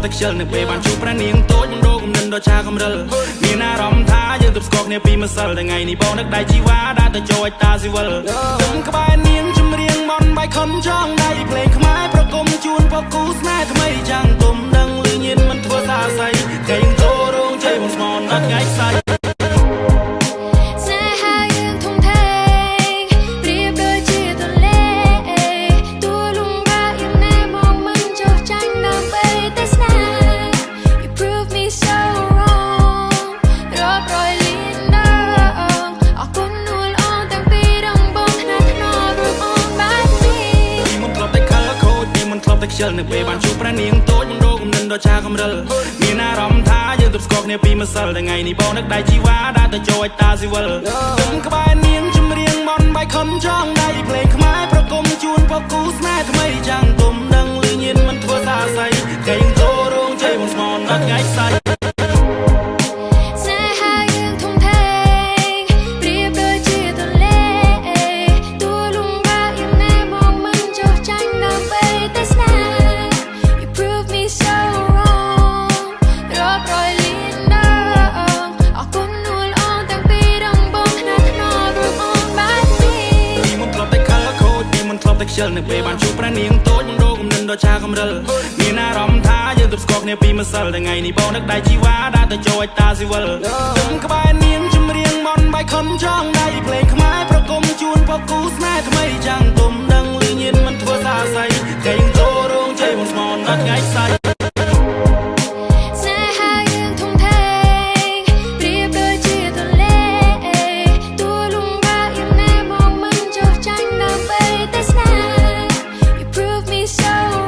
តែខ្ជិលនៅពេលបានជួបប្រានាងតូចនឹងរកគំនិតដ៏ឆាកំរិលមានអារម្មណ៍ថាយើងទប់ស្គាល់គ្នាពីម្សិលថ្ងៃនេះបងនឹកដៃជីវ៉ាដើរទៅចូលតាស៊ីវិលគុំក្បែរនាងចម្រៀងមន់បាយខុនចងដៃភ្លេងខ្មែរប្រគំជូនពកគូស្នេហ៍ថ្មីចាំងទុំដឹងលឺញៀនមិនធ្វើសាស័យគេងចូលរោងជ័យបងស្មនដល់ថ្ងៃស្អែកខ្ជិលនៅពេលបានជួបប្រានាងតូចនឹងរកគំនិតដ៏ឆាកំរិលមានអារម្មណ៍ថាយើងទប់ស្គាល់គ្នាពីម្សិលថ្ងៃនេះបងនឹកដៃជីវ៉ាដើរទៅចូលតាស៊ីវិលគុំក្បែរនាងចម្រៀងមន់បាយខុនចងដៃភ្លេងខ្មែរប្រគំជូនពកគូស្នេហ៍ថ្មីចាំងទុំដឹងលឺញៀនមិនធ្វើសាស័យគេងចូលរោងជ័យបងស្មនដល់ថ្ងៃស្អែកខ្ជិលនៅពេលបានជួបប្រានាងតូចនឹងរកគំនិតដ៏ឆាកំរិលមានអារម្មណ៍ថាយើងទប់ស្គាល់គ្នាពីម្សិលថ្ងៃនេះបងនឹកដៃជីវ៉ាដើរទៅចូលតាស៊ីវិលគុំក្បែរនាងចម្រៀងមន់បាយខុនចងដៃភ្លេងខ្មែរប្រគំជូនពកគូស្នេហ៍ថ្មីចាំងទុំដឹងលឺញៀនមិនធ្វើសាស័យគេងចូលរោងជ័យបងស្មនដល់ថ្ងៃស្អែកSo